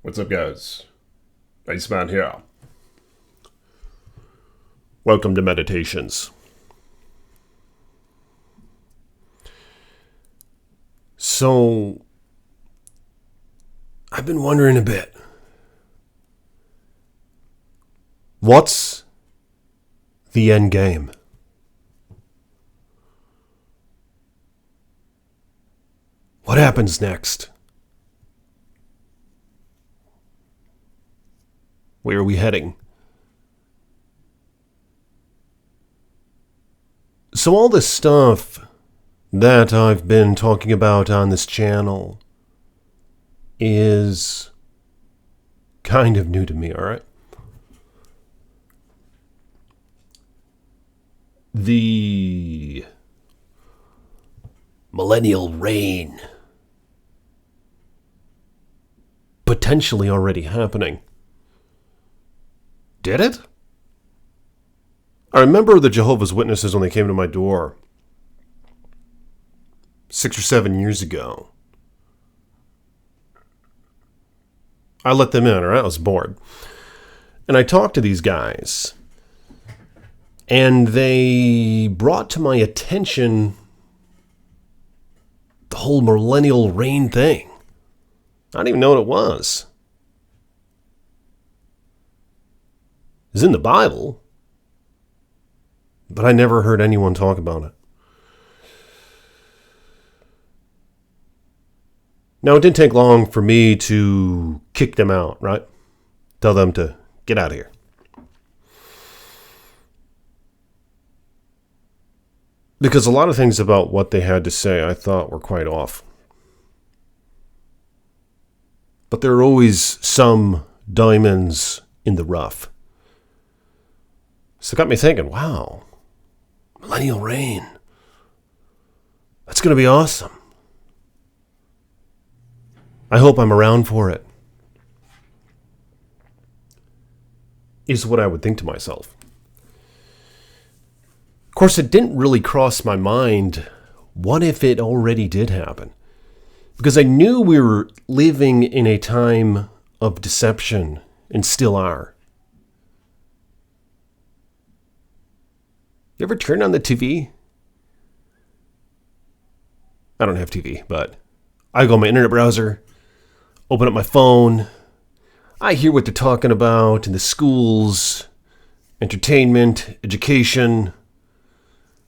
What's up, guys? Iceman here. Welcome to Meditations. So, I've been wondering a bit. What's the end game? What happens next? Where are we heading? So all this stuff that I've been talking about on this channel is kind of new to me, alright? The millennial reign potentially already happening. Did it? I remember the Jehovah's Witnesses when they came to my door 6 or 7 years ago. I let them in, alright? I was bored. And I talked to these guys. And they brought to my attention the whole millennial reign thing. I didn't even know what it was. It's in the Bible, but I never heard anyone talk about it. Now, it didn't take long for me to kick them out, right? Tell them to get out of here. Because a lot of things about what they had to say I thought were quite off. But there are always some diamonds in the rough. So it got me thinking, wow, millennial reign. That's going to be awesome. I hope I'm around for it. Is what I would think to myself. Of course, it didn't really cross my mind, what if it already did happen? Because I knew we were living in a time of deception, and still are. You ever turn on the TV? I don't have TV, but I go on my internet browser, open up my phone. I hear what they're talking about in the schools, entertainment, education,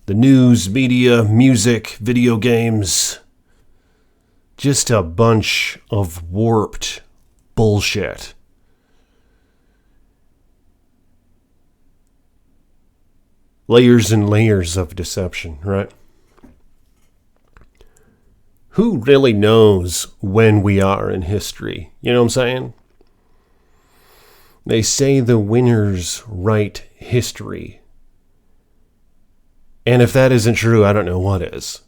the news, media, music, video games. Just a bunch of warped bullshit. Layers and layers of deception, right? Who really knows when we are in history? You know what I'm saying? They say the winners write history. And if that isn't true, I don't know what is.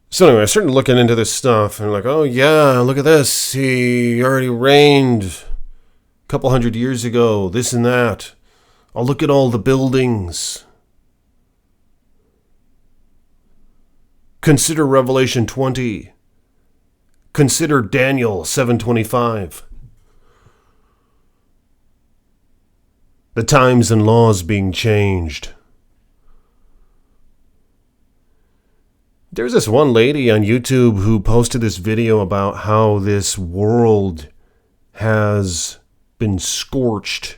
So anyway, I started looking into this stuff, and I'm like, oh yeah, look at this. He already reigned couple hundred years ago, this and that. I'll look at all the buildings. Consider Revelation 20. Consider Daniel 7:25. The times and laws being changed. There's this one lady on YouTube who posted this video about how this world has been scorched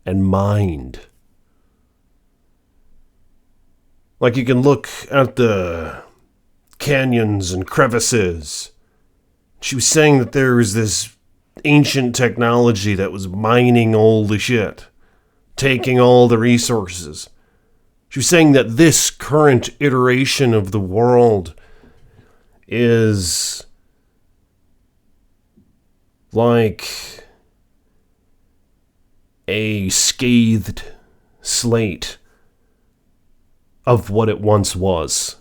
and mined. Like you can look at the canyons and crevices. She was saying that there was this ancient technology that was mining all the shit, taking all the resources. She was saying that this current iteration of the world is like a scathed slate of what it once was.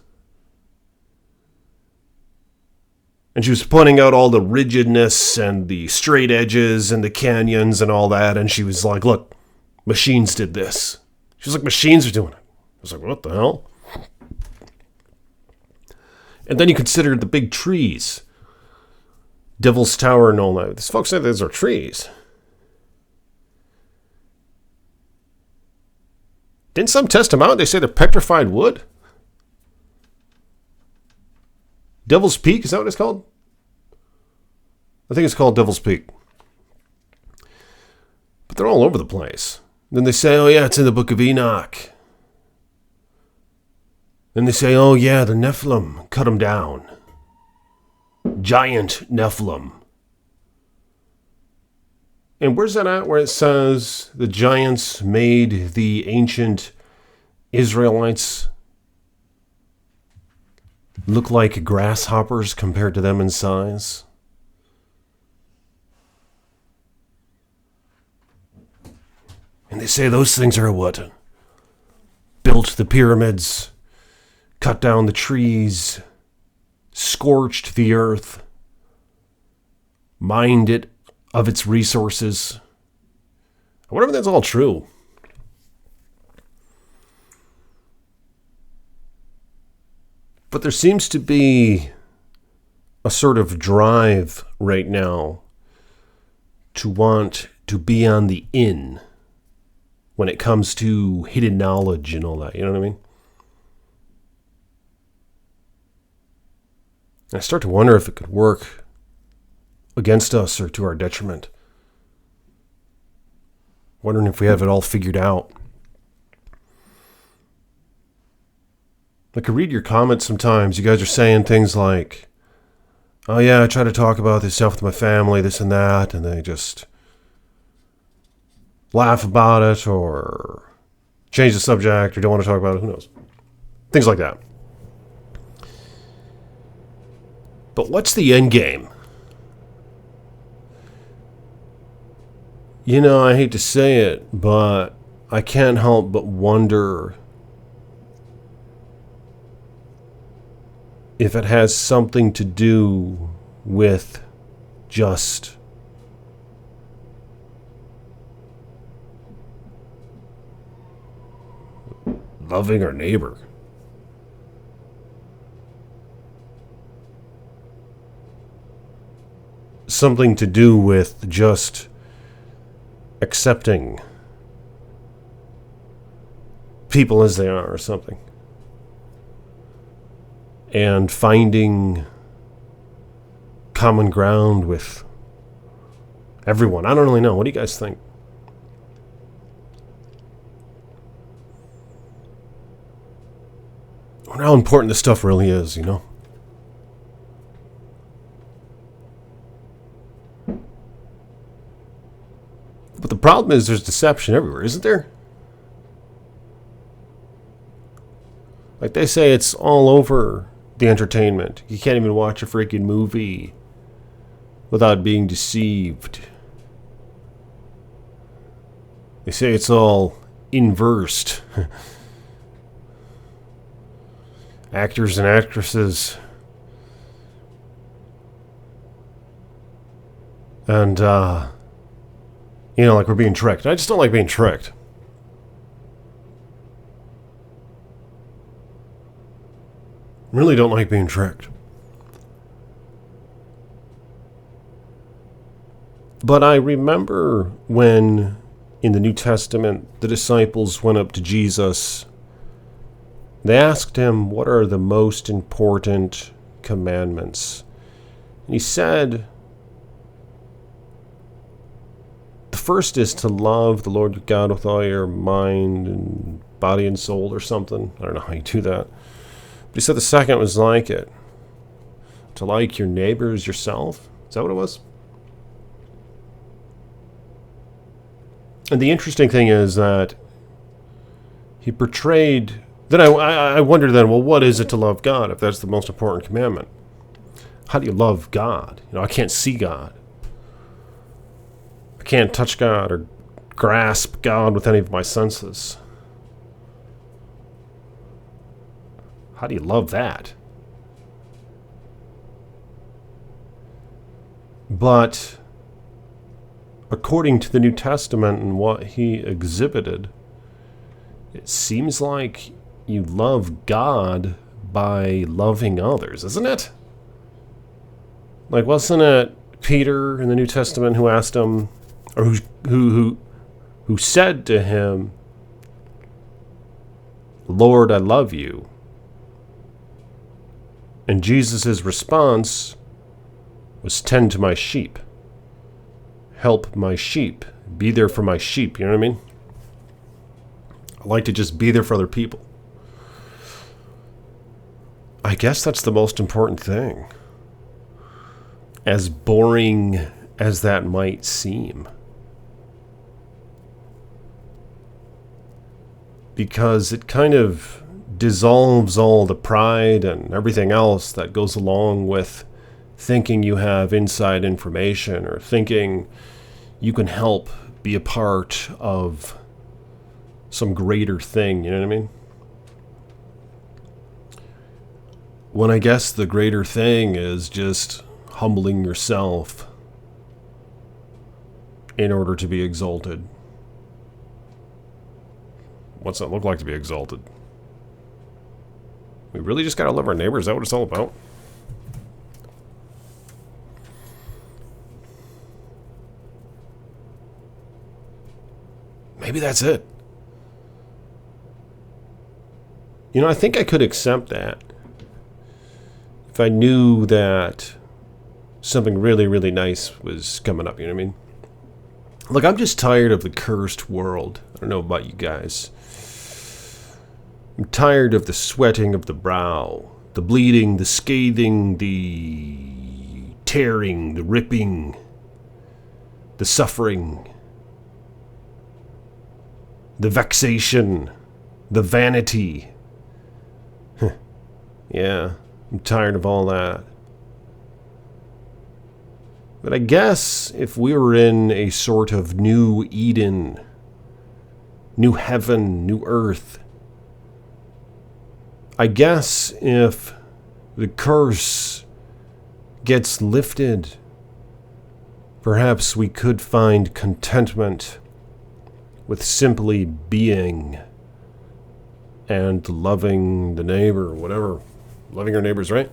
And she was pointing out all the rigidness and the straight edges and the canyons and all that, and she was like, look, machines did this. She was like, machines are doing it. I was like, what the hell? And then you consider the big trees. Devil's Tower and all that. These folks say those are trees. Didn't some test them out? They say they're petrified wood? Devil's Peak, is that what it's called? I think it's called Devil's Peak. But they're all over the place. Then they say, oh yeah, it's in the Book of Enoch. Then they say, oh yeah, the Nephilim cut them down. Giant Nephilim. And where's that at where it says the giants made the ancient Israelites look like grasshoppers compared to them in size? And they say those things are what? Built the pyramids, cut down the trees, scorched the earth, mined it of its resources. I wonder if that's all true. But there seems to be a sort of drive right now to want to be on the in when it comes to hidden knowledge and all that. You know what I mean? And I start to wonder if it could work against us or to our detriment. Wondering if we have it all figured out. I could read your comments sometimes. You guys are saying things like, oh yeah, I try to talk about this stuff with my family, this and that, and they just laugh about it or change the subject or don't want to talk about it. Who knows? Things like that. But what's the end game? You know, I hate to say it, but I can't help but wonder if it has something to do with just loving our neighbor. Something to do with just accepting people as they are or something. And finding common ground with everyone. I don't really know. What do you guys think? I wonder how important this stuff really is, you know? But the problem is there's deception everywhere, isn't there? Like they say, it's all over the entertainment. You can't even watch a freaking movie without being deceived. They say it's all inversed. Actors and actresses. And, you know, like we're being tricked. I just don't like being tricked. Really don't like being tricked. But I remember when in the New Testament the disciples went up to Jesus. They asked him, what are the most important commandments? And he said, the first is to love the Lord your God with all your mind and body and soul or something. I don't know how you do that. But he said the second was like it. To like your neighbor as yourself. Is that what it was? And the interesting thing is that he portrayed... Then I wondered then, well, what is it to love God if that's the most important commandment? How do you love God? You know, I can't see God. I can't touch God or grasp God with any of my senses. How do you love that? But according to the New Testament and what he exhibited, it seems like you love God by loving others, isn't it? Like, wasn't it Peter in the New Testament who asked him, or who said to him, Lord, I love you. And Jesus' response was, tend to my sheep. Help my sheep. Be there for my sheep. You know what I mean? I like to just be there for other people. I guess that's the most important thing. As boring as that might seem. Because it kind of dissolves all the pride and everything else that goes along with thinking you have inside information or thinking you can help be a part of some greater thing, you know what I mean? When I guess the greater thing is just humbling yourself in order to be exalted. What's that look like to be exalted? We really just gotta love our neighbors. Is that what it's all about? Maybe that's it. You know, I think I could accept that if I knew that something really, really nice was coming up, you know what I mean? Look, I'm just tired of the cursed world. I don't know about you guys. I'm tired of the sweating of the brow, the bleeding, the scathing, the tearing, the ripping, the suffering, the vexation, the vanity. Yeah, I'm tired of all that. But I guess if we were in a sort of new Eden, new heaven, new earth, I guess if the curse gets lifted, perhaps we could find contentment with simply being and loving the neighbor, whatever. Loving our neighbors, right?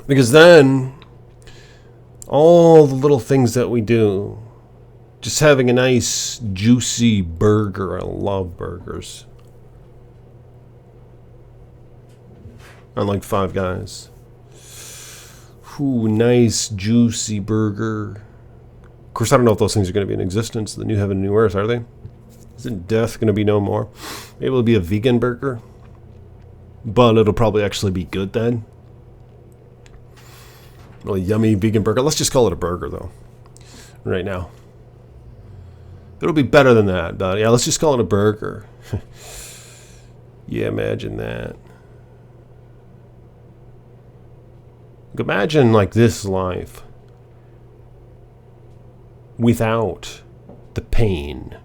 Because then all the little things that we do, just having a nice juicy burger. I love burgers. Unlike Five Guys. Ooh, nice juicy burger. Of course, I don't know if those things are going to be in existence. The new heaven and new earth, are they? Isn't death going to be no more? Maybe it'll be a vegan burger. But it'll probably actually be good then. Really yummy vegan burger. Let's just call it a burger, though. Right now. It'll be better than that, but yeah, let's just call it a burger. Yeah, imagine that. Imagine like this life without the pain,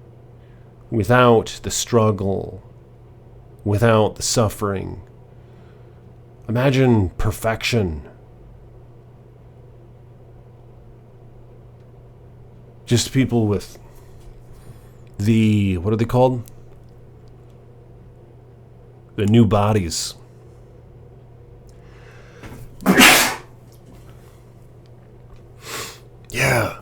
without the struggle, without the suffering. Imagine perfection. Just people with the, what are they called? The new bodies. Yeah.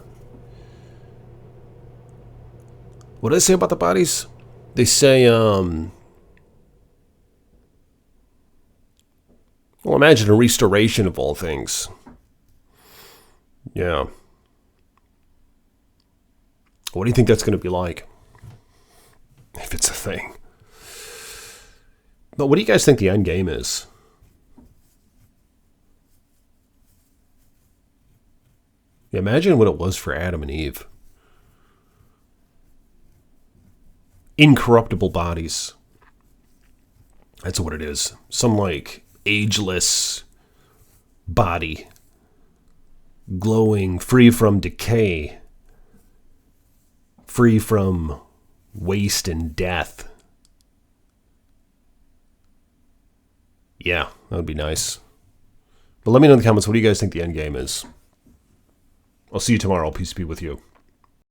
What do they say about the bodies? They say, well, imagine a restoration of all things. Yeah. What do you think that's going to be like? If it's a thing. But what do you guys think the end game is? Imagine what it was for Adam and Eve. Incorruptible bodies. That's what it is. Some like ageless body. Glowing, free from decay. Free from waste and death. Yeah, that would be nice. But let me know in the comments, what do you guys think the end game is? I'll see you tomorrow. Peace be with you.